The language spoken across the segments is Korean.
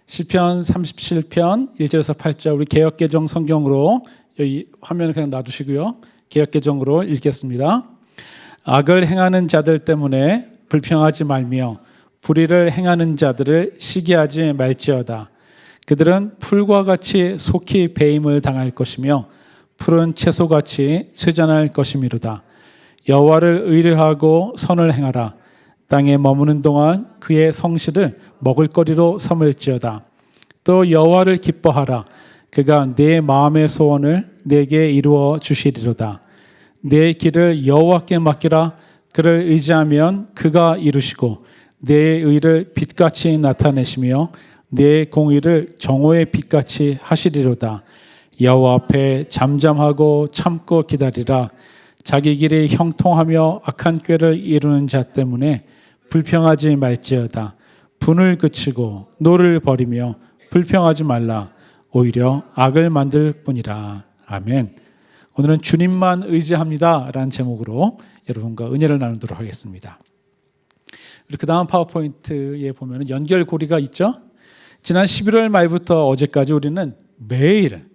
시편 37편 1절에서 8절 우리 개역개정 성경으로 여기 화면을 그냥 놔두시고요. 개역개정으로 읽겠습니다. 악을 행하는 자들 때문에 불평하지 말며 불의를 행하는 자들을 시기하지 말지어다. 그들은 풀과 같이 속히 배임을 당할 것이며 푸른 채소같이 쇠잔할 것이미로다. 여호와를 의뢰하고 선을 행하라. 땅에 머무는 동안 그의 성실을 먹을거리로 삼을지어다. 또 여호와를 기뻐하라. 그가 내 마음의 소원을 내게 이루어 주시리로다. 내 길을 여호와께 맡기라. 그를 의지하면 그가 이루시고 내 의를 빛같이 나타내시며 내 공의를 정오의 빛같이 하시리로다. 여호와 앞에 잠잠하고 참고 기다리라. 자기 길이 형통하며 악한 꾀를 이루는 자 때문에 불평하지 말지어다. 분을 그치고 노를 버리며 불평하지 말라. 오히려 악을 만들 뿐이라. 아멘. 오늘은 주님만 의지합니다 라는 제목으로 여러분과 은혜를 나누도록 하겠습니다. 그 다음 파워포인트에 보면 연결고리가 있죠. 지난 11월 말부터 어제까지 우리는 매일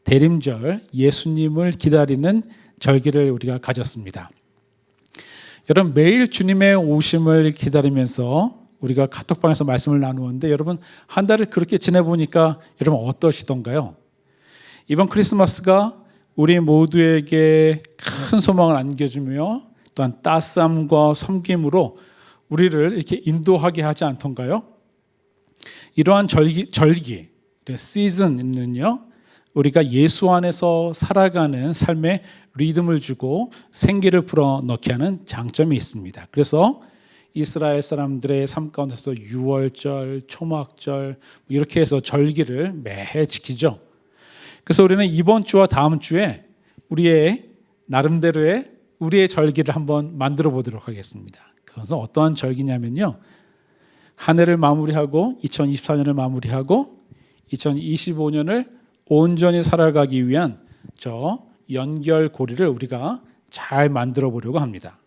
대림절 예수님을 기다리는 절기를 우리가 가졌습니다. 여러분 매일 주님의 오심을 기다리면서 우리가 카톡방에서 말씀을 나누었는데 여러분 한 달을 그렇게 지내보니까 여러분 어떠시던가요? 이번 크리스마스가 우리 모두에게 큰 소망을 안겨주며 또한 따스함과 섬김으로 우리를 이렇게 인도하게 하지 않던가요? 이러한 절기 시즌은요 우리가 예수 안에서 살아가는 삶의 리듬을 주고 생기를 불어넣게 하는 장점이 있습니다. 그래서 이스라엘 사람들의 삶 가운데서 유월절, 초막절 이렇게 해서 절기를 매해 지키죠. 그래서 우리는 이번 주와 다음 주에 우리의 나름대로의 우리의 절기를 한번 만들어 보도록 하겠습니다. 그것은 어떠한 절기냐면요. 한 해를 마무리하고 2024년을 마무리하고 2025년을 온전히 살아가기 위한 저 연결고리를 우리가 잘 만들어 보려고 합니다.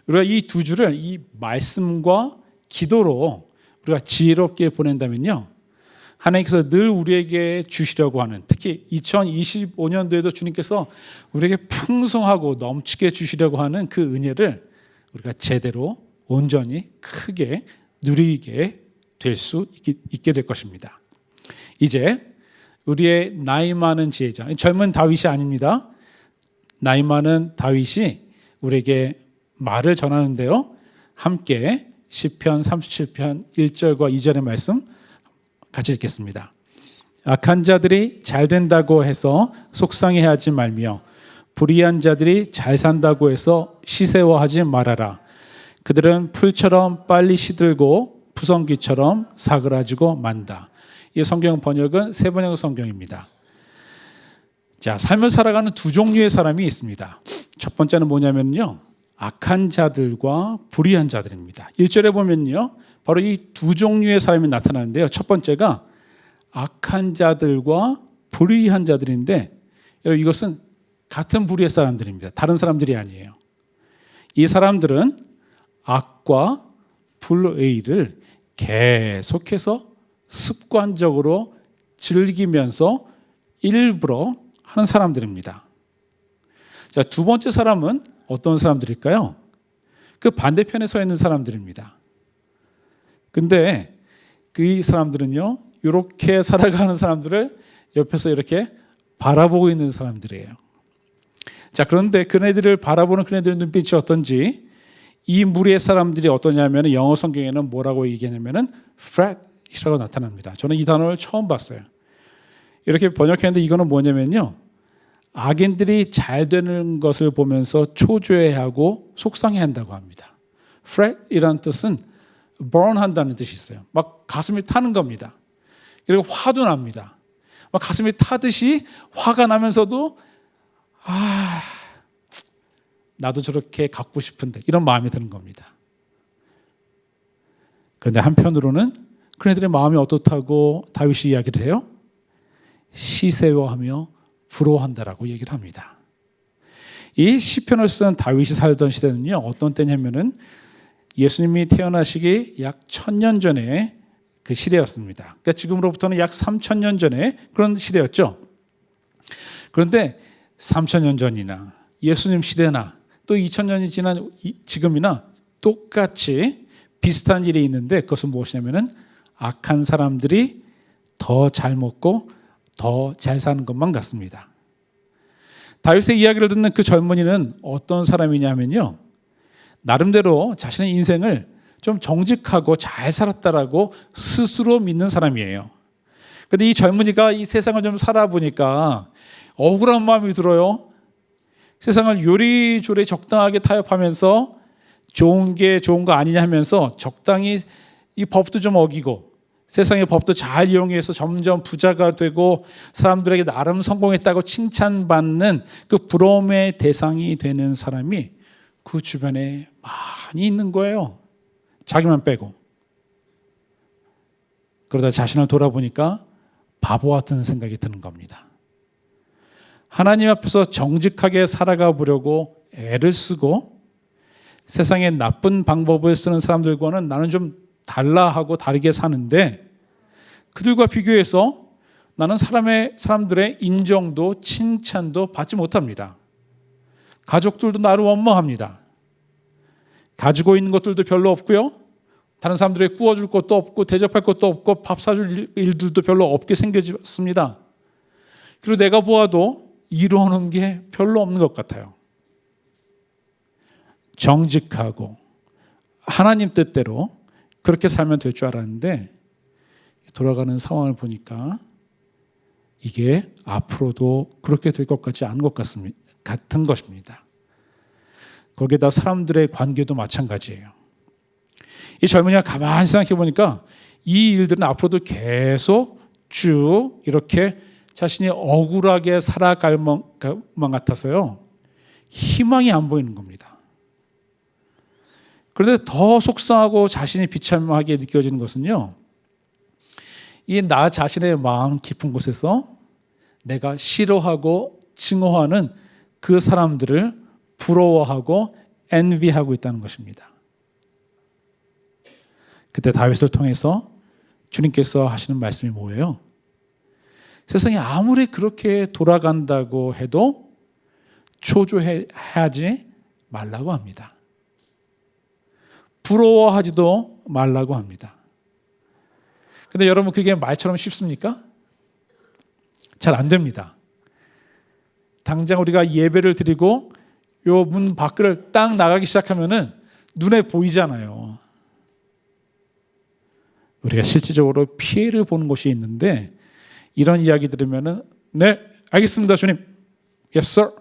우리가 이 두 주를 이 말씀과 기도로 우리가 지혜롭게 보낸다면요. 하나님께서 늘 우리에게 주시려고 하는 특히 2025년도에도 주님께서 우리에게 풍성하고 넘치게 주시려고 하는 그 은혜를 우리가 제대로 온전히 크게 누리게 될 수 있게 될 것입니다. 이제 우리의 나이 많은 지혜자, 젊은 다윗이 아닙니다. 나이 많은 다윗이 우리에게 말을 전하는데요. 함께 시편 37편 1절과 2절의 말씀 같이 읽겠습니다. 악한 자들이 잘 된다고 해서 속상해하지 말며 불의한 자들이 잘 산다고 해서 시세워하지 말아라. 그들은 풀처럼 빨리 시들고 푸성귀처럼 사그라지고 만다. 이 성경 번역은 새 번역 성경입니다. 자, 삶을 살아가는 두 종류의 사람이 있습니다. 첫 번째는 뭐냐면요. 악한 자들과 불의한 자들입니다. 1절에 보면요. 바로 이 두 종류의 사람이 나타나는데요. 첫 번째가 악한 자들과 불의한 자들인데 여러분 이것은 같은 부류의 사람들입니다. 다른 사람들이 아니에요. 이 사람들은 악과 불의를 계속해서 습관적으로 즐기면서 일부러 하는 사람들입니다. 자, 두 번째 사람은 어떤 사람들일까요? 그 반대편에 서 있는 사람들입니다. 근데 그 사람들은요, 이렇게 살아가는 사람들을 옆에서 이렇게 바라보고 있는 사람들이에요. 자, 그런데 그네들을 바라보는 그네들의 눈빛이 어떤지 이 무리의 사람들이 어떠냐면 영어 성경에는 뭐라고 얘기하냐면은 fret이라고 나타납니다. 저는 이 단어를 처음 봤어요. 이렇게 번역했는데 이거는 뭐냐면요. 악인들이 잘 되는 것을 보면서 초조해하고 속상해한다고 합니다. fret이라는 뜻은 burn한다는 뜻이 있어요. 막 가슴이 타는 겁니다. 그리고 화도 납니다. 막 가슴이 타듯이 화가 나면서도 나도 저렇게 갖고 싶은데 이런 마음이 드는 겁니다. 그런데 한편으로는 그네들의 마음이 어떻다고 다윗이 이야기를 해요? 시세워하며 부러워한다라고 얘기를 합니다. 이 시편을 쓴 다윗이 살던 시대는요 어떤 때냐면은 예수님이 태어나시기 약 1000년 전에 그 시대였습니다. 그러니까 지금으로부터는 약 3,000년 전에 그런 시대였죠. 그런데 3,000년 전이나 예수님 시대나 또 2,000년이 지난 지금이나 똑같이 비슷한 일이 있는데 그것은 무엇이냐면은 악한 사람들이 더 잘 먹고 더 잘 사는 것만 같습니다. 다윗의 이야기를 듣는 그 젊은이는 어떤 사람이냐면요, 나름대로 자신의 인생을 좀 정직하고 잘 살았다라고 스스로 믿는 사람이에요. 그런데 이 젊은이가 이 세상을 좀 살아보니까 억울한 마음이 들어요. 세상을 요리조리 적당하게 타협하면서 좋은 게 좋은 거 아니냐 하면서 적당히 이 법도 좀 어기고 세상의 법도 잘 이용해서 점점 부자가 되고 사람들에게 나름 성공했다고 칭찬받는 그 부러움의 대상이 되는 사람이 그 주변에 많이 있는 거예요. 자기만 빼고. 그러다 자신을 돌아보니까 바보 같은 생각이 드는 겁니다. 하나님 앞에서 정직하게 살아가 보려고 애를 쓰고 세상의 나쁜 방법을 쓰는 사람들과는 나는 좀 달라 하고 다르게 사는데 그들과 비교해서 나는 사람들의 인정도 칭찬도 받지 못합니다. 가족들도 나를 원망합니다. 가지고 있는 것들도 별로 없고요. 다른 사람들에게 구워줄 것도 없고 대접할 것도 없고 밥 사줄 일들도 별로 없게 생겨졌습니다. 그리고 내가 보아도 이루어놓은 게 별로 없는 것 같아요. 정직하고 하나님 뜻대로 그렇게 살면 될 줄 알았는데 돌아가는 상황을 보니까 이게 앞으로도 그렇게 될 것 같지 않은 것 같은 것입니다. 거기에다 사람들의 관계도 마찬가지예요. 이 젊은이가 가만히 생각해 보니까 이 일들은 앞으로도 계속 쭉 이렇게 자신이 억울하게 살아갈 것만 같아서요. 희망이 안 보이는 겁니다. 그런데 더 속상하고 자신이 비참하게 느껴지는 것은요, 이 나 자신의 마음 깊은 곳에서 내가 싫어하고 증오하는 그 사람들을 부러워하고 envy하고 있다는 것입니다. 그때 다윗을 통해서 주님께서 하시는 말씀이 뭐예요? 세상이 아무리 그렇게 돌아간다고 해도 초조해하지 말라고 합니다. 부러워하지도 말라고 합니다. 근데 여러분 그게 말처럼 쉽습니까? 잘 안 됩니다. 당장 우리가 예배를 드리고 요 문 밖을 딱 나가기 시작하면은 눈에 보이잖아요. 우리가 실질적으로 피해를 보는 곳이 있는데 이런 이야기 들으면은 네, 알겠습니다, 주님. Yes, sir.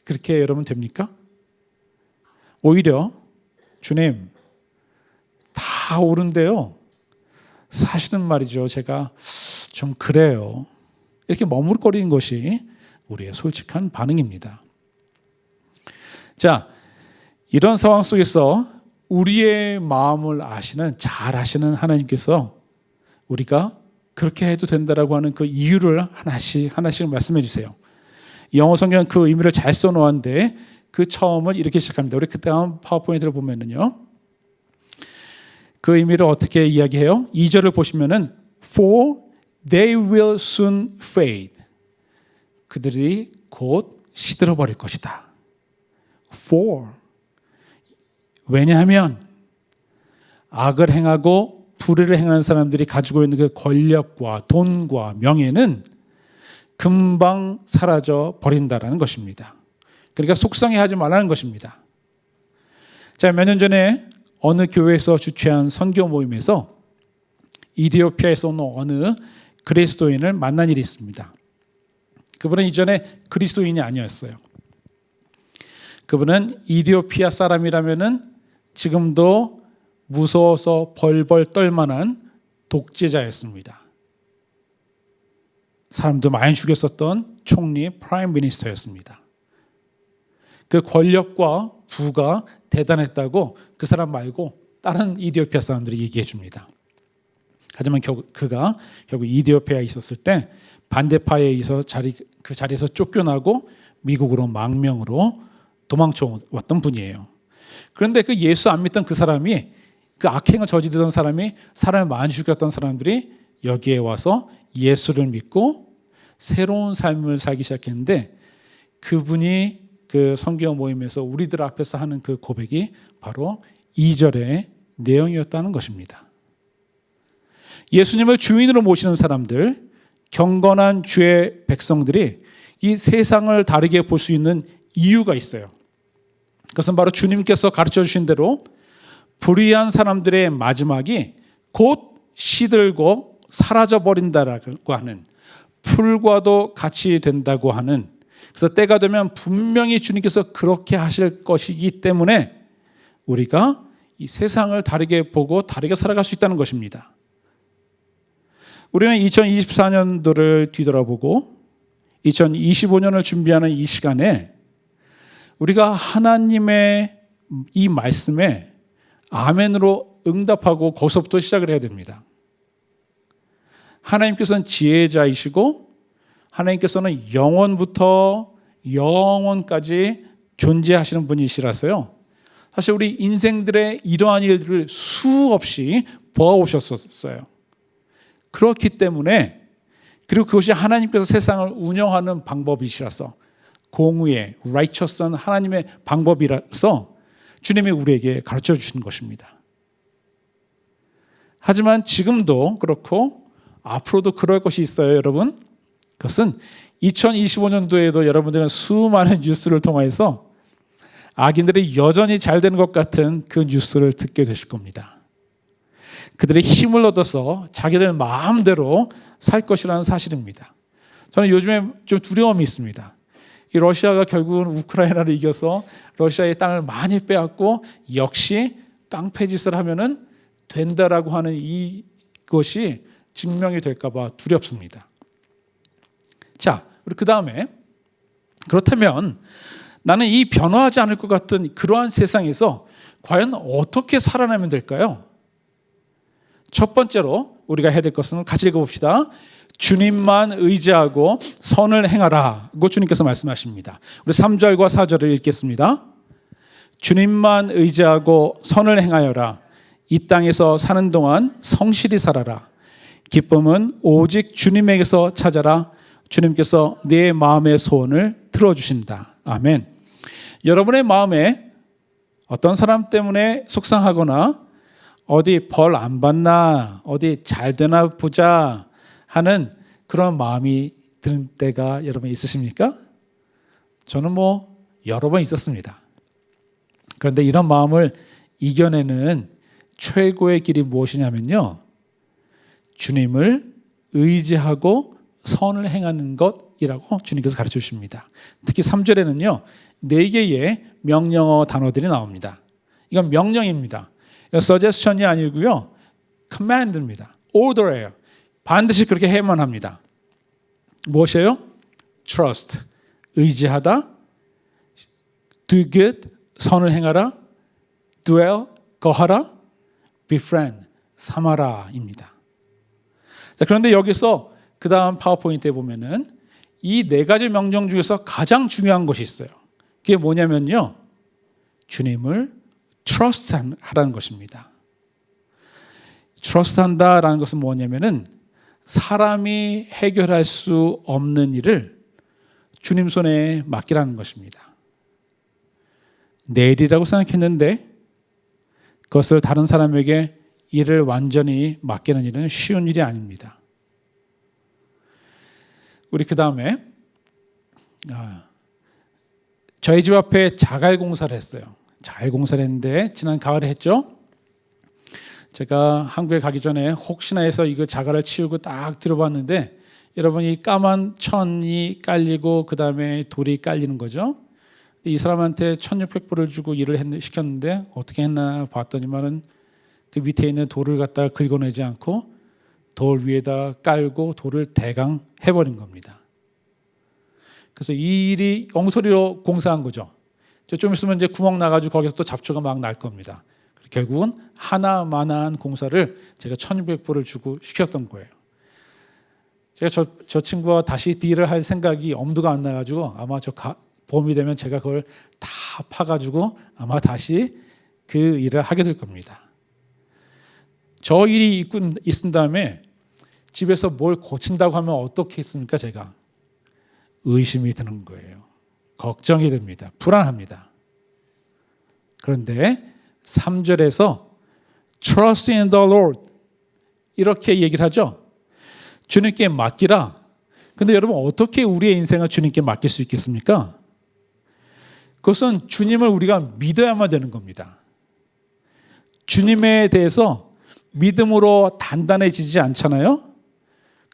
그렇게 여러분 됩니까? 오히려 주님, 다 옳은데요. 사실은 말이죠, 제가 좀 그래요. 이렇게 머뭇거리는 것이 우리의 솔직한 반응입니다. 자, 이런 상황 속에서 우리의 마음을 잘 아시는 하나님께서 우리가 그렇게 해도 된다라고 하는 그 이유를 하나씩 말씀해 주세요. 영어 성경은 그 의미를 잘 써놓았는데 그 처음을 이렇게 시작합니다. 우리 그 다음 파워포인트를 보면은요, 그 의미를 어떻게 이야기해요? 2절을 보시면은 For they will soon fade. 그들이 곧 시들어버릴 것이다. For. 왜냐하면 악을 행하고 불의를 행하는 사람들이 가지고 있는 그 권력과 돈과 명예는 금방 사라져 버린다라는 것입니다. 그러니까 속상해하지 말라는 것입니다. 자, 몇 년 전에 어느 교회에서 주최한 선교 모임에서 이디오피아에서 온 어느 그리스도인을 만난 일이 있습니다. 그분은 이전에 그리스도인이 아니었어요. 그분은 이디오피아 사람이라면은 지금도 무서워서 벌벌 떨만한 독재자였습니다. 사람도 많이 죽였었던 총리 프라임 미니스터였습니다. 그 권력과 부가 대단했다고 그 사람 말고 다른 이디오피아 사람들이 얘기해 줍니다. 하지만 그가 결국 이디오피아에 있었을 때 반대파에 의해서 그 자리에서 쫓겨나고 미국으로 망명으로 도망쳐 왔던 분이에요. 그런데 그 예수 안 믿던 그 사람이 그 악행을 저지르던 사람이 사람을 많이 죽였던 사람들이 여기에 와서 예수를 믿고 새로운 삶을 살기 시작했는데 그분이 그 성경 모임에서 우리들 앞에서 하는 그 고백이 바로 2절의 내용이었다는 것입니다. 예수님을 주인으로 모시는 사람들, 경건한 주의 백성들이 이 세상을 다르게 볼 수 있는 이유가 있어요. 그것은 바로 주님께서 가르쳐 주신 대로 불의한 사람들의 마지막이 곧 시들고 사라져버린다라고 하는, 풀과도 같이 된다고 하는, 그래서 때가 되면 분명히 주님께서 그렇게 하실 것이기 때문에 우리가 이 세상을 다르게 보고 다르게 살아갈 수 있다는 것입니다. 우리는 2024년도를 뒤돌아보고 2025년을 준비하는 이 시간에 우리가 하나님의 이 말씀에 아멘으로 응답하고 거기서부터 시작을 해야 됩니다. 하나님께서는 지혜자이시고 하나님께서는 영원부터 영원까지 존재하시는 분이시라서요. 사실 우리 인생들의 이러한 일들을 수없이 보아오셨었어요. 그렇기 때문에, 그리고 그것이 하나님께서 세상을 운영하는 방법이시라서, 공의의 righteous한 하나님의 방법이라서 주님이 우리에게 가르쳐 주시는 것입니다. 하지만 지금도 그렇고 앞으로도 그럴 것이 있어요, 여러분. 그것은 2025년도에도 여러분들은 수많은 뉴스를 통해서 악인들이 여전히 잘 되는 것 같은 그 뉴스를 듣게 되실 겁니다. 그들의 힘을 얻어서 자기들 마음대로 살 것이라는 사실입니다. 저는 요즘에 좀 두려움이 있습니다. 이 러시아가 결국은 우크라이나를 이겨서 러시아의 땅을 많이 빼앗고 역시 깡패짓을 하면은 된다라고 하는 이것이 증명이 될까 봐 두렵습니다. 자, 그 다음에 그렇다면 나는 이 변화하지 않을 것 같은 그러한 세상에서 과연 어떻게 살아내면 될까요? 첫 번째로 우리가 해야 될 것은 같이 읽어봅시다. 주님만 의지하고 선을 행하라고 주님께서 말씀하십니다. 우리 3절과 4절을 읽겠습니다. 주님만 의지하고 선을 행하여라. 이 땅에서 사는 동안 성실히 살아라. 기쁨은 오직 주님에게서 찾아라. 주님께서 내 마음의 소원을 들어주신다. 아멘. 여러분의 마음에 어떤 사람 때문에 속상하거나 어디 벌 안 받나, 어디 잘 되나 보자 하는 그런 마음이 드는 때가 여러분 있으십니까? 저는 여러 번 있었습니다. 그런데 이런 마음을 이겨내는 최고의 길이 무엇이냐면요, 주님을 의지하고 선을 행하는 것이라고 주님께서 가르쳐 주십니다. 특히 3절에는요 4개의 명령어 단어들이 나옵니다. 이건 명령입니다. suggestion이 아니고요 command입니다. order예요. 반드시 그렇게 해야만 합니다. 무엇이에요? trust, 의지하다. do good, 선을 행하라. dwell, 거하라. befriend, 삼하라입니다. 자, 그런데 여기서 그 다음 파워포인트에 보면은 이 4가지 명령 중에서 가장 중요한 것이 있어요. 그게 뭐냐면요, 주님을 trust 하라는 것입니다. trust 한다라는 것은 뭐냐면은 사람이 해결할 수 없는 일을 주님 손에 맡기라는 것입니다. 내 일이라고 생각했는데 그것을 다른 사람에게 일을 완전히 맡기는 일은 쉬운 일이 아닙니다. 우리 그 다음에 저희 집 앞에 자갈 공사를 했어요. 자갈 공사를 했는데 지난 가을에 했죠. 제가 한국에 가기 전에 혹시나 해서 이거 자갈을 치우고 딱 들어봤는데 여러분 이 까만 천이 깔리고 그 다음에 돌이 깔리는 거죠. 이 사람한테 1,600불을 주고 일을 시켰는데 어떻게 했나 봤더니만은 그 밑에 있는 돌을 갖다가 긁어내지 않고 돌 위에다 깔고 돌을 대강 해버린 겁니다. 그래서 이 일이 엉터리로 공사한 거죠. 좀 있으면 이제 구멍 나가지고 거기서 또 잡초가 막 날 겁니다. 결국은 하나만한 공사를 제가 1,600불을 주고 시켰던 거예요. 제가 저 친구와 다시 딜을 할 생각이 엄두가 안 나가지고 아마 봄이 되면 제가 그걸 다 파가지고 아마 다시 그 일을 하게 될 겁니다. 저 일이 있은 다음에 집에서 뭘 고친다고 하면 어떻게 했습니까? 제가 의심이 드는 거예요. 걱정이 됩니다. 불안합니다. 그런데 3절에서 Trust in the Lord 이렇게 얘기를 하죠. 주님께 맡기라. 근데 여러분 어떻게 우리의 인생을 주님께 맡길 수 있겠습니까? 그것은 주님을 우리가 믿어야만 되는 겁니다. 주님에 대해서 믿음으로 단단해지지 않잖아요?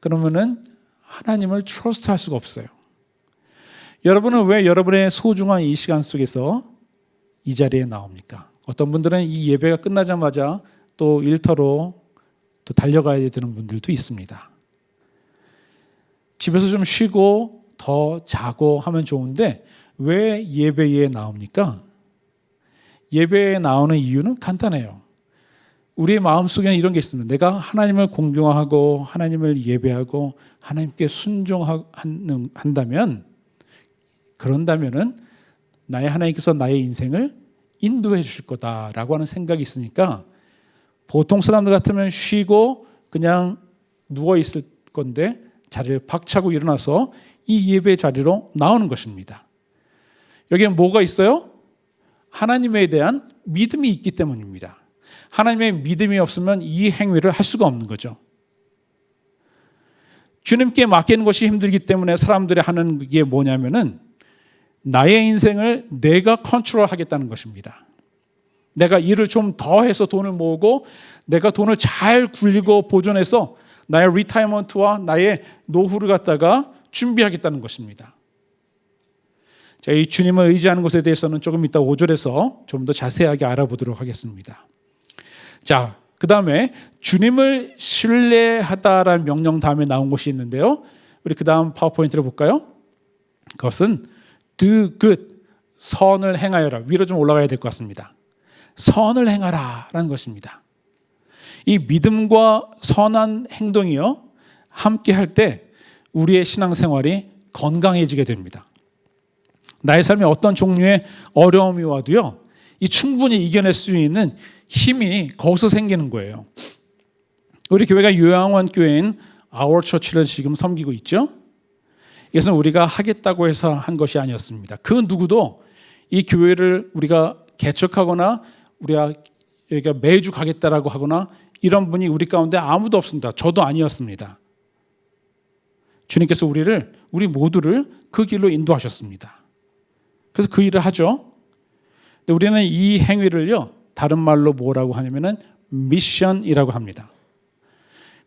그러면은 하나님을 트러스트할 수가 없어요. 여러분은 왜 여러분의 소중한 이 시간 속에서 이 자리에 나옵니까? 어떤 분들은 이 예배가 끝나자마자 또 일터로 또 달려가야 되는 분들도 있습니다. 집에서 좀 쉬고 더 자고 하면 좋은데 왜 예배에 나옵니까? 예배에 나오는 이유는 간단해요. 우리의 마음속에는 이런 게 있습니다. 내가 하나님을 공경하고 하나님을 예배하고 하나님께 순종한다면 그런다면은 나의 하나님께서 나의 인생을 인도해 주실 거다라고 하는 생각이 있으니까 보통 사람들 같으면 쉬고 그냥 누워 있을 건데 자리를 박차고 일어나서 이 예배 자리로 나오는 것입니다. 여기에 뭐가 있어요? 하나님에 대한 믿음이 있기 때문입니다. 하나님의 믿음이 없으면 이 행위를 할 수가 없는 거죠. 주님께 맡기는 것이 힘들기 때문에 사람들이 하는 게 뭐냐면은 나의 인생을 내가 컨트롤하겠다는 것입니다. 내가 일을 좀 더 해서 돈을 모으고 내가 돈을 잘 굴리고 보존해서 나의 리타이먼트와 나의 노후를 갖다가 준비하겠다는 것입니다. 자, 이 주님을 의지하는 것에 대해서는 조금 이따 5절에서 좀 더 자세하게 알아보도록 하겠습니다. 자, 그 다음에 주님을 신뢰하다라는 명령 다음에 나온 것이 있는데요. 우리 그 다음 파워포인트를 볼까요? 그것은 do good, 선을 행하여라. 위로 좀 올라가야 될 것 같습니다. 선을 행하라 라는 것입니다. 이 믿음과 선한 행동이요 함께 할 때 우리의 신앙생활이 건강해지게 됩니다. 나의 삶에 어떤 종류의 어려움이 와도요 이 충분히 이겨낼 수 있는 힘이 거기서 생기는 거예요. 우리 교회가 요양원 교회인 Our Church를 지금 섬기고 있죠. 이것은 우리가 하겠다고 해서 한 것이 아니었습니다. 그 누구도 이 교회를 우리가 개척하거나 우리가 여기가 매주 가겠다라고 하거나 이런 분이 우리 가운데 아무도 없습니다. 저도 아니었습니다. 주님께서 우리 모두를 그 길로 인도하셨습니다. 그래서 그 일을 하죠. 근데 우리는 이 행위를요 다른 말로 뭐라고 하냐면은 미션이라고 합니다.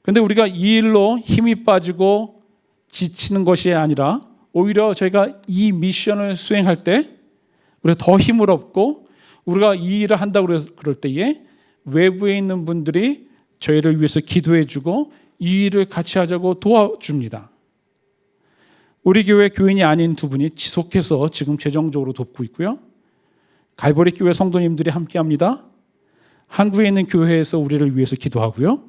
그런데 우리가 이 일로 힘이 빠지고 지치는 것이 아니라 오히려 저희가 이 미션을 수행할 때 우리가 더 힘을 얻고 우리가 이 일을 한다고 그럴 때에 외부에 있는 분들이 저희를 위해서 기도해주고 이 일을 같이 하자고 도와줍니다. 우리 교회 교인이 아닌 두 분이 지속해서 지금 재정적으로 돕고 있고요. 갈보리 교회 성도님들이 함께합니다. 한국에 있는 교회에서 우리를 위해서 기도하고요.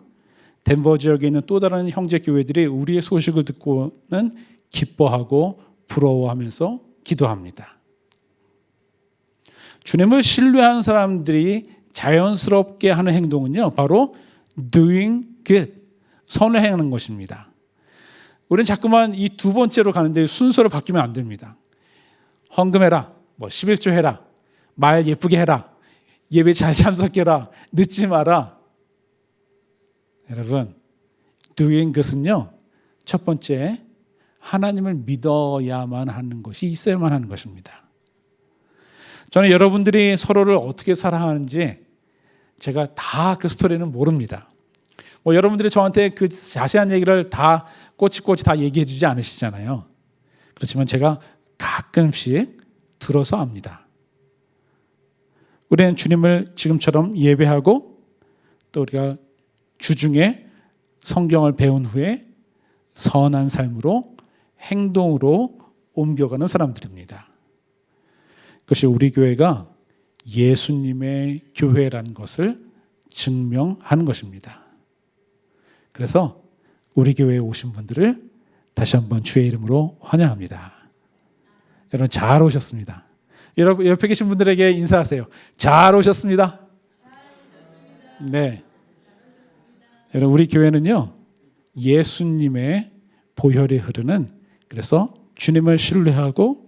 덴버 지역에 있는 또 다른 형제 교회들이 우리의 소식을 듣고는 기뻐하고 부러워하면서 기도합니다. 주님을 신뢰하는 사람들이 자연스럽게 하는 행동은요, 바로 doing good, 선을 행하는 것입니다. 우리는 자꾸만 이 두 번째로 가는데 순서를 바뀌면 안 됩니다. 헌금해라, 11조 해라, 말 예쁘게 해라, 예배 잘 참석해라, 늦지 마라. 여러분, doing 것은요, 첫 번째 하나님을 믿어야만 하는 것이 있어야만 하는 것입니다. 저는 여러분들이 서로를 어떻게 사랑하는지 제가 다 그 스토리는 모릅니다. 여러분들이 저한테 그 자세한 얘기를 다 꼬치꼬치 다 얘기해 주지 않으시잖아요. 그렇지만 제가 가끔씩 들어서 압니다. 우리는 주님을 지금처럼 예배하고 또 우리가 주중에 성경을 배운 후에 선한 삶으로 행동으로 옮겨가는 사람들입니다. 그것이 우리 교회가 예수님의 교회라는 것을 증명하는 것입니다. 그래서 우리 교회에 오신 분들을 다시 한번 주의 이름으로 환영합니다. 여러분 잘 오셨습니다. 여러분 옆에 계신 분들에게 인사하세요. 잘 오셨습니다. 네. 여러분 우리 교회는요 예수님의 보혈이 흐르는 그래서 주님을 신뢰하고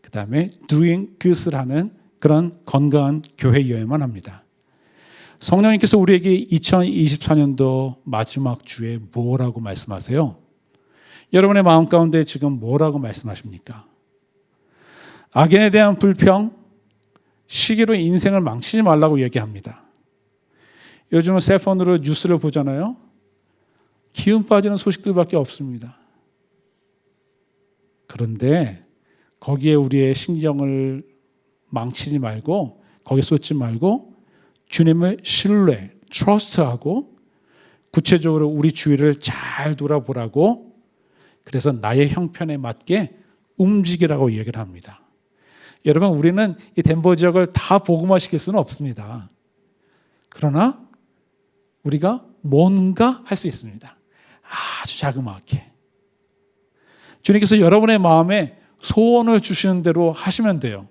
그 다음에 doing good을 하는 그런 건강한 교회여야만 합니다. 성령님께서 우리에게 2024년도 마지막 주에 뭐라고 말씀하세요? 여러분의 마음 가운데 지금 뭐라고 말씀하십니까? 악인에 대한 불평, 시기로 인생을 망치지 말라고 얘기합니다. 요즘은 셀폰으로 뉴스를 보잖아요. 기운 빠지는 소식들밖에 없습니다. 그런데 거기에 우리의 신경을 망치지 말고 거기에 쏟지 말고 주님을 신뢰, 트러스트하고 구체적으로 우리 주위를 잘 돌아보라고 그래서 나의 형편에 맞게 움직이라고 얘기를 합니다. 여러분 우리는 이 덴버 지역을 다 복음화시킬 수는 없습니다. 그러나 우리가 뭔가 할 수 있습니다. 아주 자그마하게. 주님께서 여러분의 마음에 소원을 주시는 대로 하시면 돼요.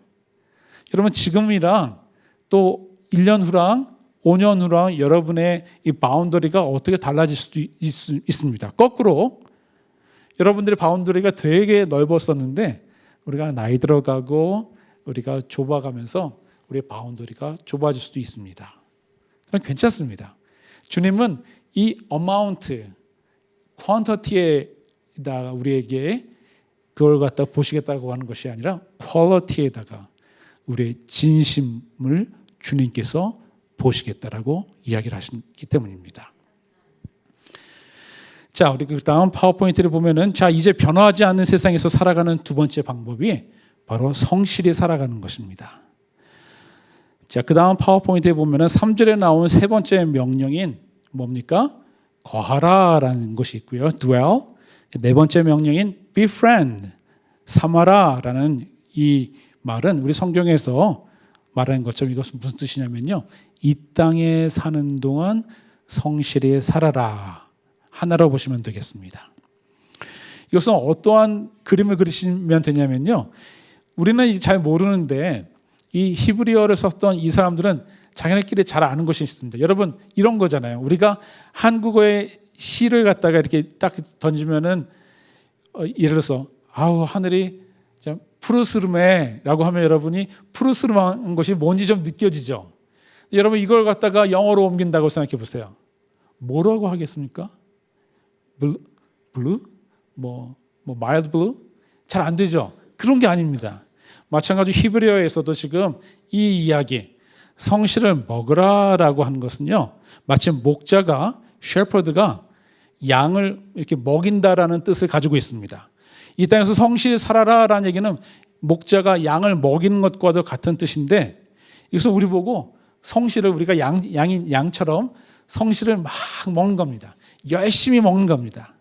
여러분 지금이랑 또 1년 후랑 5년 후랑 여러분의 이 바운더리가 어떻게 달라질 수도 있습니다. 거꾸로 여러분들의 바운더리가 되게 넓었었는데 우리가 나이 들어가고 우리가 좁아가면서 우리의 바운더리가 좁아질 수도 있습니다. 그럼 괜찮습니다. 주님은 이 어마운트, 퀀터티에다가 우리에게 그걸 갖다 보시겠다고 하는 것이 아니라 퀄리티에다가 우리의 진심을 주님께서 보시겠다라고 이야기를 하시기 때문입니다. 자, 우리 그 다음 파워포인트를 보면은 자, 이제 변화하지 않는 세상에서 살아가는 두 번째 방법이 바로 성실히 살아가는 것입니다. 자, 그 다음 파워포인트에 보면은 3절에 나온 세 번째 명령인 뭡니까? 거하라라는 것이 있고요. dwell. 네 번째 명령인 befriend. 삼아라라는 이 말은 우리 성경에서 말하는 것처럼 이것은 무슨 뜻이냐면요. 이 땅에 사는 동안 성실히 살아라. 하나로 보시면 되겠습니다. 이것은 어떠한 그림을 그리시면 되냐면요. 우리는 잘 모르는데 이 히브리어를 썼던 이 사람들은 자기네끼리 잘 아는 것이 있습니다. 여러분 이런 거잖아요. 우리가 한국어의 시를 갖다가 이렇게 딱 던지면은 예를 들어서 아우 하늘이 푸르스름해라고 하면 여러분이 푸르스름한 것이 뭔지 좀 느껴지죠. 여러분 이걸 갖다가 영어로 옮긴다고 생각해 보세요. 뭐라고 하겠습니까? 블루? 뭐 마일드 블루? 잘 안 되죠. 그런 게 아닙니다. 마찬가지로 히브리어에서도 지금 이 이야기 성실을 먹으라라고 하는 것은요. 마치 목자가 셰퍼드가 양을 이렇게 먹인다라는 뜻을 가지고 있습니다. 이 땅에서 성실히 살아라라는 얘기는 목자가 양을 먹이는 것과도 같은 뜻인데 여기서 우리 보고 성실을 우리가 양처럼 성실을 막 먹는 겁니다. 열심히 먹는 겁니다.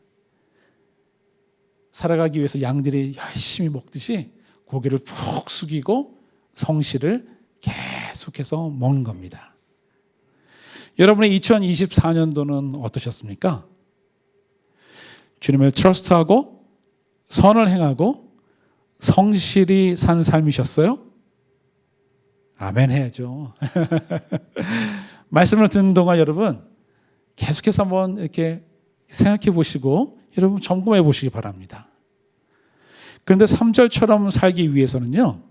살아가기 위해서 양들이 열심히 먹듯이 고개를 푹 숙이고 성실을 계속해서 먹는 겁니다. 여러분의 2024년도는 어떠셨습니까? 주님을 트러스트하고 선을 행하고 성실히 산 삶이셨어요? 아멘 해야죠. 말씀을 듣는 동안 여러분 계속해서 한번 이렇게 생각해 보시고 여러분 점검해 보시기 바랍니다. 그런데 3절처럼 살기 위해서는요.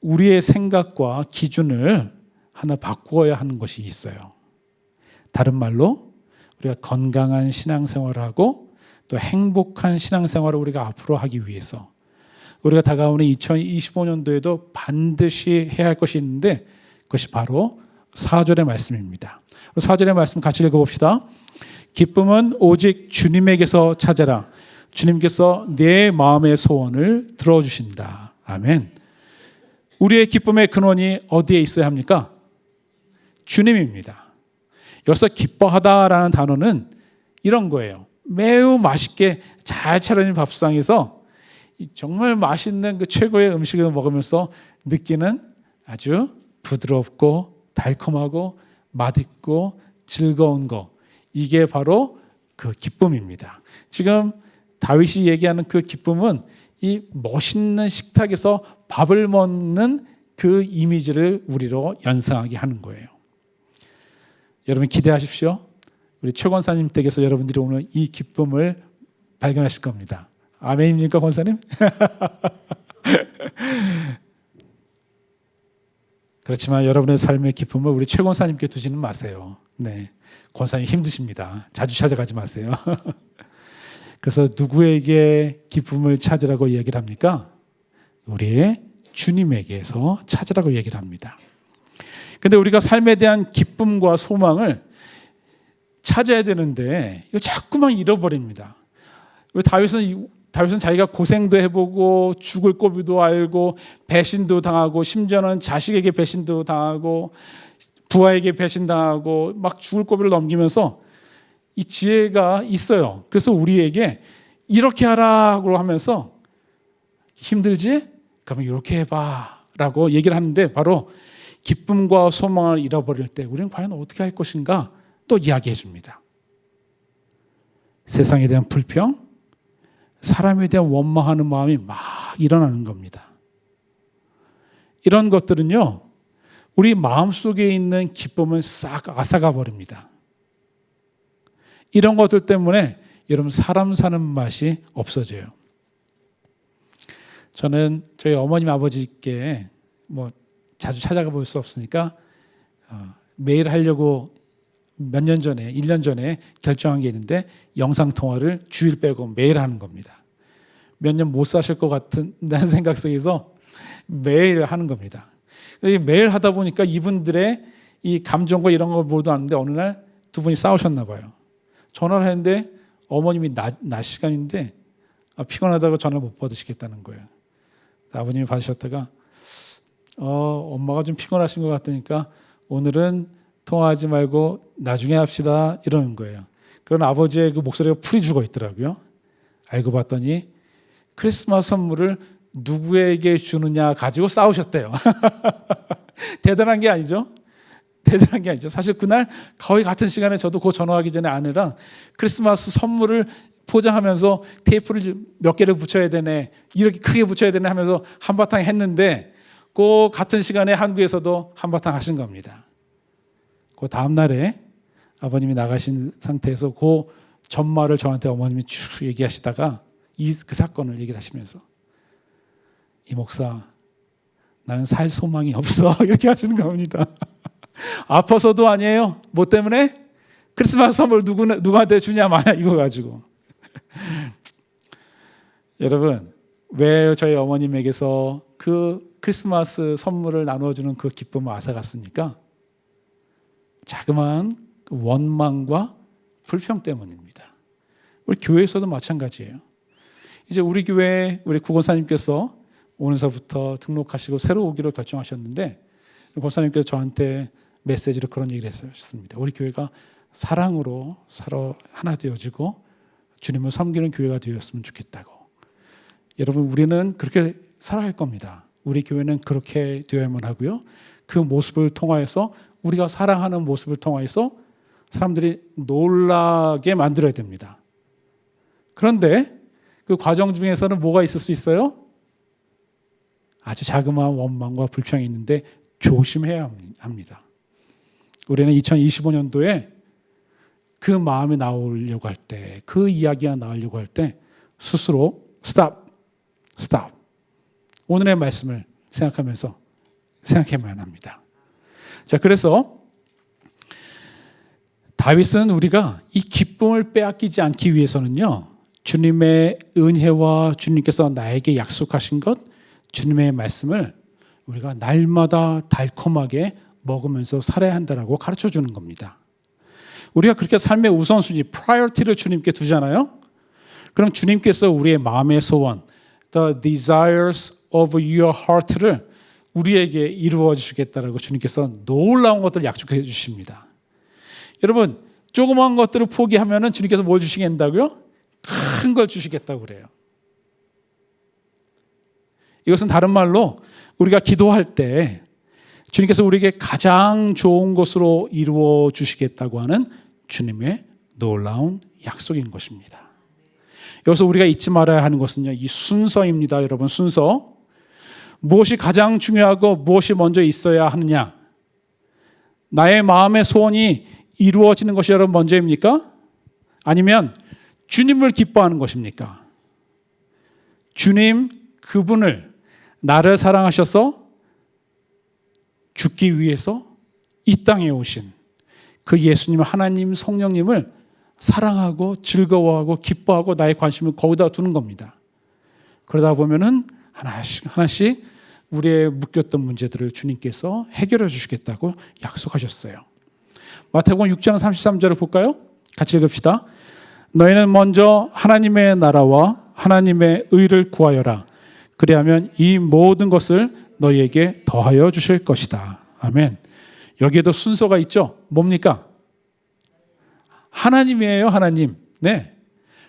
우리의 생각과 기준을 하나 바꾸어야 하는 것이 있어요. 다른 말로 우리가 건강한 신앙생활을 하고 또 행복한 신앙생활을 우리가 앞으로 하기 위해서 우리가 다가오는 2025년도에도 반드시 해야 할 것이 있는데 그것이 바로 4절의 말씀입니다. 4절의 말씀 같이 읽어봅시다. 기쁨은 오직 주님에게서 찾아라. 주님께서 내 마음의 소원을 들어주신다. 아멘. 우리의 기쁨의 근원이 어디에 있어야 합니까? 주님입니다. 여기서 기뻐하다라는 단어는 이런 거예요. 매우 맛있게 잘 차려진 밥상에서 정말 맛있는 그 최고의 음식을 먹으면서 느끼는 아주 부드럽고 달콤하고 맛있고 즐거운 거. 이게 바로 그 기쁨입니다. 지금 다윗이 얘기하는 그 기쁨은 이 멋있는 식탁에서 밥을 먹는 그 이미지를 우리로 연상하게 하는 거예요. 여러분 기대하십시오. 우리 최 권사님 댁에서 여러분들이 오늘 이 기쁨을 발견하실 겁니다. 아멘입니까, 권사님? 그렇지만 여러분의 삶의 기쁨을 우리 최 권사님께 두지는 마세요. 네, 권사님 힘드십니다. 자주 찾아가지 마세요. 그래서 누구에게 기쁨을 찾으라고 이야기를 합니까? 우리의 주님에게서 찾으라고 얘기를 합니다. 근데 우리가 삶에 대한 기쁨과 소망을 찾아야 되는데 이거 자꾸만 잃어버립니다. 다윗은 자기가 고생도 해보고 죽을 고비도 알고 배신도 당하고 심지어는 자식에게 배신도 당하고 부하에게 배신당하고 막 죽을 고비를 넘기면서 이 지혜가 있어요. 그래서 우리에게 이렇게 하라고 하면서 힘들지? 그러면 이렇게 해봐 라고 얘기를 하는데 바로 기쁨과 소망을 잃어버릴 때 우리는 과연 어떻게 할 것인가 또 이야기해 줍니다. 세상에 대한 불평, 사람에 대한 원망하는 마음이 막 일어나는 겁니다. 이런 것들은요, 우리 마음속에 있는 기쁨은 싹 앗아가 버립니다. 이런 것들 때문에 여러분 사람 사는 맛이 없어져요. 저는 저희 어머님 아버지께 뭐 자주 찾아가 볼 수 없으니까 매일 하려고 몇 년 전에 1년 전에 결정한 게 있는데 영상통화를 주일 빼고 매일 하는 겁니다. 몇 년 못 사실 것 같다는 생각 속에서 매일 하는 겁니다. 매일 하다 보니까 이분들의 이 감정과 이런 걸 모두 아는데 어느 날 두 분이 싸우셨나 봐요. 전화를 했는데 어머님이 낮 시간인데 피곤하다고 전화를 못 받으시겠다는 거예요. 아버님이 받으셨다가 엄마가 좀 피곤하신 것 같으니까 오늘은 통화하지 말고 나중에 합시다 이러는 거예요. 그런 아버지의 그 목소리가 풀이 죽어 있더라고요. 알고 봤더니 크리스마스 선물을 누구에게 주느냐 가지고 싸우셨대요. 대단한 게 아니죠. 대단한 게 아니죠. 사실 그날 거의 같은 시간에 저도 그 전화하기 전에 아내랑 크리스마스 선물을 포장하면서 테이프를 몇 개를 붙여야 되네, 이렇게 크게 붙여야 되네 하면서 한바탕 했는데 그 같은 시간에 한국에서도 한바탕 하신 겁니다. 그 다음 날에 아버님이 나가신 상태에서 그 전말을 저한테 어머님이 쭉 얘기하시다가 그 사건을 얘기를 하시면서 이 목사 나는 살 소망이 없어 이렇게 하시는 겁니다. 아파서도 아니에요. 뭐 때문에? 크리스마스 선물 누구한테 주냐 마냐 이거 가지고. 여러분 왜 저희 어머님에게서 그 크리스마스 선물을 나눠주는 그 기쁨을 앗아갔습니까? 자그마한 원망과 불평 때문입니다. 우리 교회에서도 마찬가지예요. 이제 우리 교회 우리 구권사님께서 오늘서부터 등록하시고 새로 오기로 결정하셨는데 권사님께서 저한테 메시지로 그런 얘기를 하셨습니다. 우리 교회가 사랑으로 서로 하나 되어지고 주님을 섬기는 교회가 되었으면 좋겠다고. 여러분 우리는 그렇게 살아갈 겁니다. 우리 교회는 그렇게 되어야만 하고요. 그 모습을 통하여서 우리가 사랑하는 모습을 통하여서 사람들이 놀라게 만들어야 됩니다. 그런데 그 과정 중에서는 뭐가 있을 수 있어요? 아주 자그마한 원망과 불평이 있는데 조심해야 합니다. 우리는 2025년도에 그 마음이 나오려고 할 때, 그 이야기가 나오려고 할 때 스스로 stop. 오늘의 말씀을 생각하면서 생각해야만 합니다. 자, 그래서 다윗은 우리가 이 기쁨을 빼앗기지 않기 위해서는요, 주님의 은혜와 주님께서 나에게 약속하신 것, 주님의 말씀을 우리가 날마다 달콤하게 먹으면서 살아야 한다라고 가르쳐 주는 겁니다. 우리가 그렇게 삶의 우선순위, priority를 주님께 두잖아요. 그럼 주님께서 우리의 마음의 소원, the desires of your heart를 우리에게 이루어 주시겠다라고 주님께서 놀라운 것들을 약속해 주십니다. 여러분, 조그마한 것들을 포기하면은 주님께서 뭘 주시겠다고요? 큰 걸 주시겠다고 그래요. 이것은 다른 말로 우리가 기도할 때 주님께서 우리에게 가장 좋은 것으로 이루어 주시겠다고 하는 주님의 놀라운 약속인 것입니다. 여기서 우리가 잊지 말아야 하는 것은요, 이 순서입니다. 여러분, 순서. 무엇이 가장 중요하고 무엇이 먼저 있어야 하느냐? 나의 마음의 소원이 이루어지는 것이 여러분 먼저입니까? 아니면 주님을 기뻐하는 것입니까? 주님 그분을 나를 사랑하셔서 죽기 위해서 이 땅에 오신 그 예수님 하나님 성령님을 사랑하고 즐거워하고 기뻐하고 나의 관심을 거기다 두는 겁니다. 그러다 보면은 하나씩 우리의 묶였던 문제들을 주님께서 해결해 주시겠다고 약속하셨어요. 마태복음 6장 33절을 볼까요? 같이 읽읍시다. 너희는 먼저 하나님의 나라와 하나님의 의를 구하여라. 그리하면 이 모든 것을 너희에게 더하여 주실 것이다. 아멘. 여기에도 순서가 있죠. 뭡니까? 하나님이에요, 하나님. 네.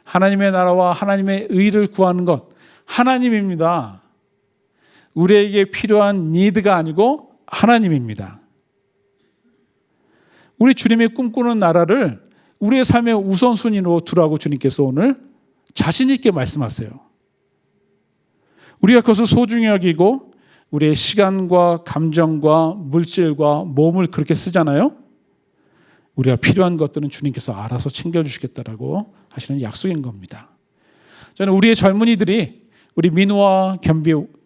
하나님의 나라와 하나님의 의를 구하는 것. 하나님입니다. 우리에게 필요한 니드가 아니고 하나님입니다. 우리 주님이 꿈꾸는 나라를 우리의 삶의 우선순위로 두라고 주님께서 오늘 자신 있게 말씀하세요. 우리가 그것을 소중히 여기고 우리의 시간과 감정과 물질과 몸을 그렇게 쓰잖아요. 우리가 필요한 것들은 주님께서 알아서 챙겨주시겠다라고 하시는 약속인 겁니다. 저는 우리의 젊은이들이 우리 민우와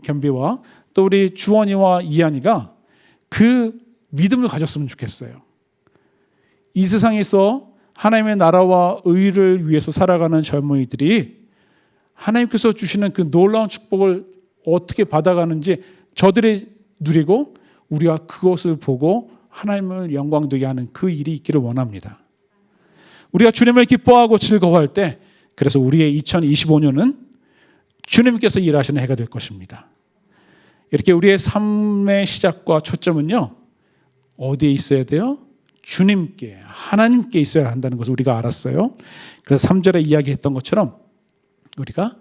겸비와 또 우리 주원이와 이한이가 그 믿음을 가졌으면 좋겠어요. 이 세상에서 하나님의 나라와 의를 위해서 살아가는 젊은이들이 하나님께서 주시는 그 놀라운 축복을 어떻게 받아가는지 저들이 누리고 우리가 그것을 보고 하나님을 영광되게 하는 그 일이 있기를 원합니다. 우리가 주님을 기뻐하고 즐거워할 때 그래서 우리의 2025년은 주님께서 일하시는 해가 될 것입니다. 이렇게 우리의 삶의 시작과 초점은요. 어디에 있어야 돼요? 주님께, 하나님께 있어야 한다는 것을 우리가 알았어요. 그래서 3절에 이야기했던 것처럼 우리가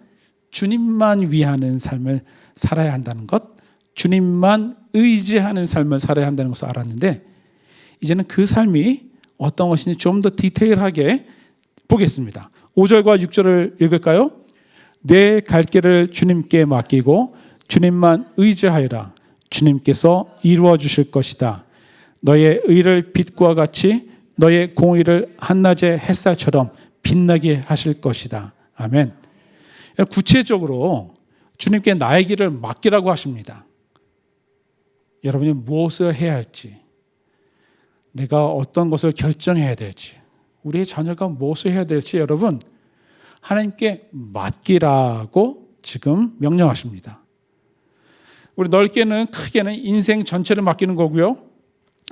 주님만 위하는 삶을 살아야 한다는 것, 주님만 의지하는 삶을 살아야 한다는 것을 알았는데 이제는 그 삶이 어떤 것인지 좀 더 디테일하게 보겠습니다. 5절과 6절을 읽을까요? 내 갈 길을 주님께 맡기고 주님만 의지하여라. 주님께서 이루어 주실 것이다. 너의 의를 빛과 같이 너의 공의를 한낮의 햇살처럼 빛나게 하실 것이다. 아멘. 구체적으로 주님께 나의 길을 맡기라고 하십니다. 여러분이 무엇을 해야 할지, 내가 어떤 것을 결정해야 될지, 우리의 자녀가 무엇을 해야 될지 여러분 하나님께 맡기라고 지금 명령하십니다. 우리 넓게는 크게는 인생 전체를 맡기는 거고요.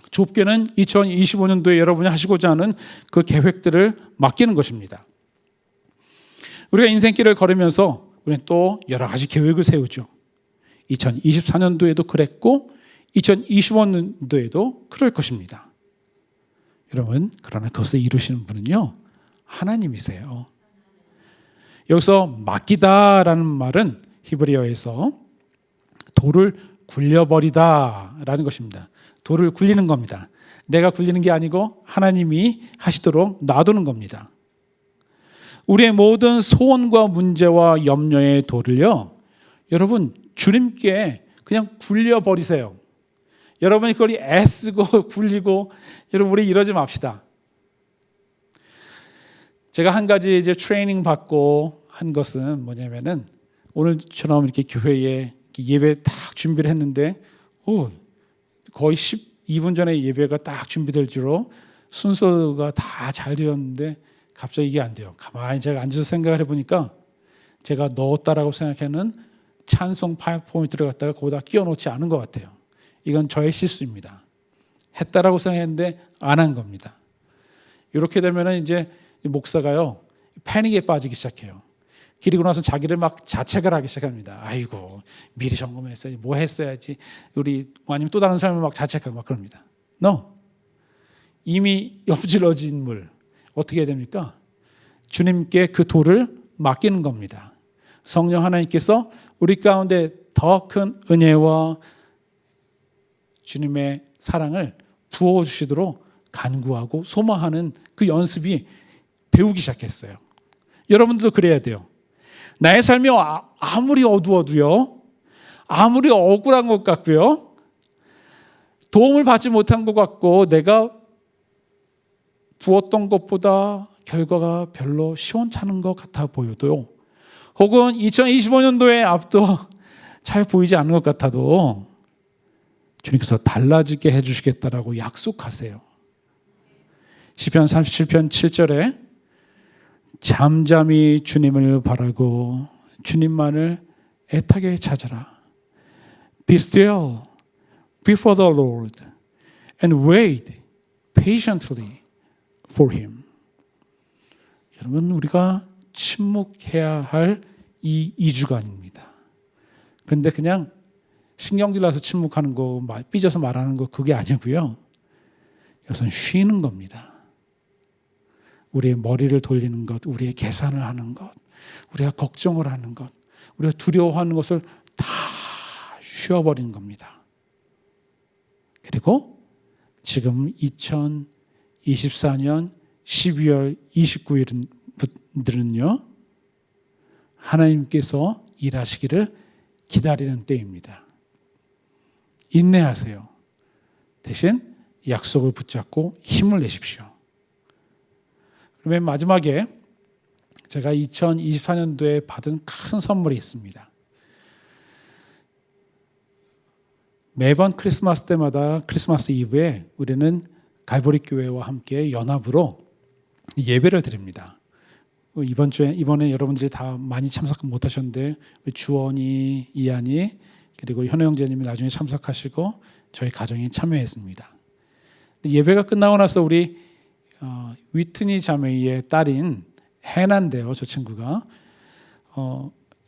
좁게는 2025년도에 여러분이 하시고자 하는 그 계획들을 맡기는 것입니다. 우리가 인생길을 걸으면서 우리는 또 여러 가지 계획을 세우죠. 2024년도에도 그랬고 2025년도에도 그럴 것입니다. 여러분, 그러나 그것을 이루시는 분은요, 하나님이세요. 여기서 맡기다라는 말은 히브리어에서 돌을 굴려버리다라는 것입니다. 돌을 굴리는 겁니다. 내가 굴리는 게 아니고 하나님이 하시도록 놔두는 겁니다. 우리의 모든 소원과 문제와 염려의 돌을요, 여러분 주님께 그냥 굴려버리세요. 여러분이 그걸 애쓰고 굴리고, 여러분 우리 이러지 맙시다. 제가 한 가지 이제 트레이닝 받고 한 것은 뭐냐면은 오늘처럼 이렇게 교회에 예배 딱 준비를 했는데 거의 12분 전에 예배가 딱 준비될 줄로 순서가 다 잘 되었는데 갑자기 이게 안 돼요. 가만히 제가 앉아서 생각을 해보니까 제가 넣었다라고 생각하는 찬송 파워포인트를 갖다가 거기다 끼워놓지 않은 것 같아요. 이건 저의 실수입니다. 했다라고 생각했는데 안 한 겁니다. 이렇게 되면은 이제 목사가요 패닉에 빠지기 시작해요. 그리고 나서 자기를 막 자책을 하기 시작합니다. 아이고 미리 점검했어야지, 뭐 했어야지, 우리 아니면 또 다른 사람을 막 자책하고 막 그럽니다. 이미 엎질러진 물 어떻게 해야 됩니까? 주님께 그 돌을 맡기는 겁니다. 성령 하나님께서 우리 가운데 더 큰 은혜와 주님의 사랑을 부어주시도록 간구하고 소망하는 그 연습이 배우기 시작했어요. 여러분들도 그래야 돼요. 나의 삶이 아무리 어두워도요, 아무리 억울한 것 같고요, 도움을 받지 못한 것 같고 내가 부었던 것보다 결과가 별로 시원찮은 것 같아 보여도, 혹은 2025년도에 앞도 잘 보이지 않는 것 같아도 주님께서 달라지게 해주시겠다라고 약속하세요. 시편 37편 7절에 잠잠히 주님을 바라고 주님만을 애타게 찾아라. Be still before the Lord and wait patiently for Him. 여러분, 우리가 침묵해야 할 이 2주간입니다. 그런데 그냥 신경질 나서 침묵하는 거, 삐져서 말하는 거 그게 아니고요. 이것은 쉬는 겁니다. 우리의 머리를 돌리는 것, 우리의 계산을 하는 것, 우리가 걱정을 하는 것, 우리가 두려워하는 것을 다 쉬어버리는 겁니다. 그리고 지금 2024년 12월 29일들은요, 하나님께서 일하시기를 기다리는 때입니다. 인내하세요. 대신 약속을 붙잡고 힘을 내십시오. 그러면 마지막에 제가 2024년도에 받은 큰 선물이 있습니다. 매번 크리스마스 때마다 크리스마스 이브에 우리는 갈보리 교회와 함께 연합으로 예배를 드립니다. 이번에 여러분들이 다 많이 참석 못하셨는데 주원이, 이한이, 그리고 현우 형제님이 나중에 참석하시고 저희 가정이 참여했습니다. 예배가 끝나고 나서 우리 위트니 자매의 딸인 해나인데요, 저 친구가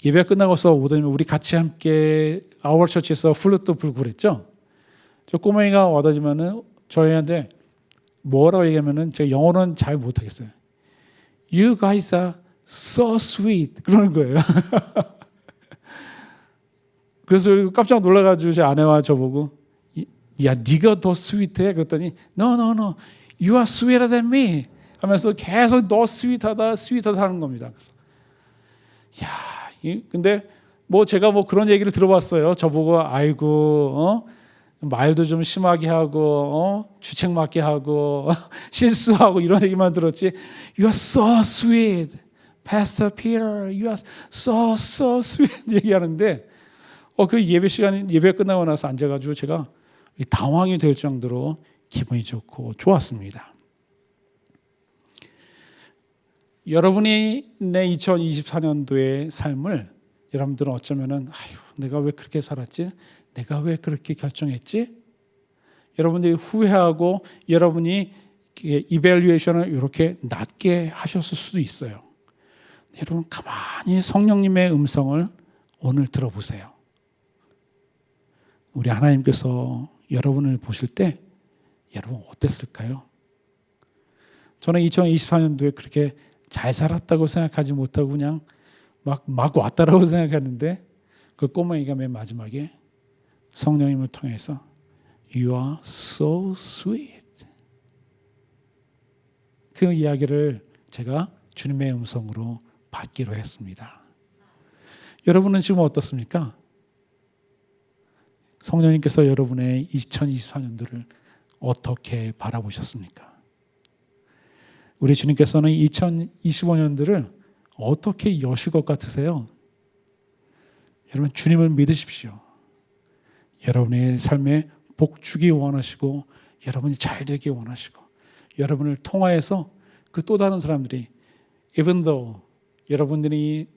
예배가 끝나고서 오더니 우리 같이 함께 아워 처치에서 플루트 불고 그랬죠. 저 꼬맹이가 와더니면은 저희한테 뭐라고 얘기하면은 제가 영어로는 잘 못하겠어요. You guys are so sweet 그러는 거예요. 그래서 깜짝 놀라가지고 제 아내와 저보고 야 네가 더 스윗해? 그랬더니 No, you are sweeter than me 하면서 계속 너 스윗하다 하는 겁니다. 그래서 근데 제가 그런 얘기를 들어봤어요. 저보고 아이고 말도 좀 심하게 하고 주책 맞게 하고 실수하고 이런 얘기만 들었지. You are so sweet, Pastor Peter. You are so sweet 얘기하는데 그 예배 끝나고 나서 앉아가지고 제가 당황이 될 정도로 기분이 좋고 좋았습니다. 여러분이 내 2024년도의 삶을 여러분들은 어쩌면은 내가 왜 그렇게 살았지? 내가 왜 그렇게 결정했지? 여러분들이 후회하고 여러분이 이밸류에이션을 이렇게 낮게 하셨을 수도 있어요. 여러분 가만히 성령님의 음성을 오늘 들어보세요. 우리 하나님께서 여러분을 보실 때 여러분 어땠을까요? 저는 2024년도에 그렇게 잘 살았다고 생각하지 못하고 그냥 막 왔다라고 생각했는데 그 꼬맹이가 맨 마지막에 성령님을 통해서 You are so sweet. 그 이야기를 제가 주님의 음성으로 받기로 했습니다. 여러분은 지금 어떻습니까? 성령님께서 여러분의 2024년도를 어떻게 바라보셨습니까? 우리 주님께서는 2025년도를 어떻게 여실 것 같으세요? 여러분 주님을 믿으십시오. 여러분의 삶에 복 주기 원하시고 여러분이 잘 되기 원하시고 여러분을 통하여서 그 또 다른 사람들이 even though 여러분들이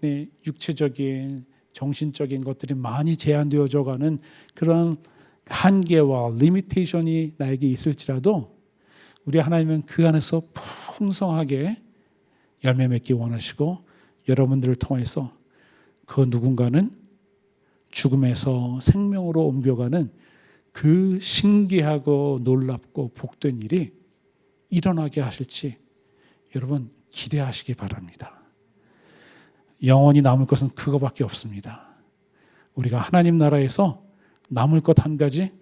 육체적인 정신적인 것들이 많이 제한되어져 가는 그런 한계와 리미테이션이 나에게 있을지라도 우리 하나님은 그 안에서 풍성하게 열매 맺기 원하시고 여러분들을 통해서 그 누군가는 죽음에서 생명으로 옮겨가는 그 신기하고 놀랍고 복된 일이 일어나게 하실지 여러분 기대하시기 바랍니다. 영원히 남을 것은 그거밖에 없습니다. 우리가 하나님 나라에서 남을 것 한 가지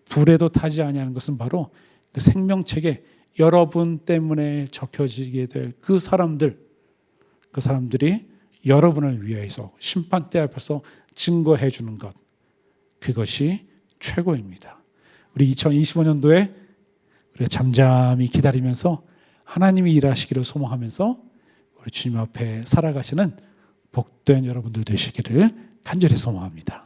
불에도 타지 아니하는 것은 바로 그 생명책에 여러분 때문에 적혀지게 될 그 사람들이 여러분을 위해서 심판대 앞에서 증거해 주는 것, 그것이 최고입니다. 우리 2025년도에 우리가 잠잠히 기다리면서 하나님이 일하시기를 소망하면서 우리 주님 앞에 살아가시는 복된 여러분들 되시기를 간절히 소망합니다.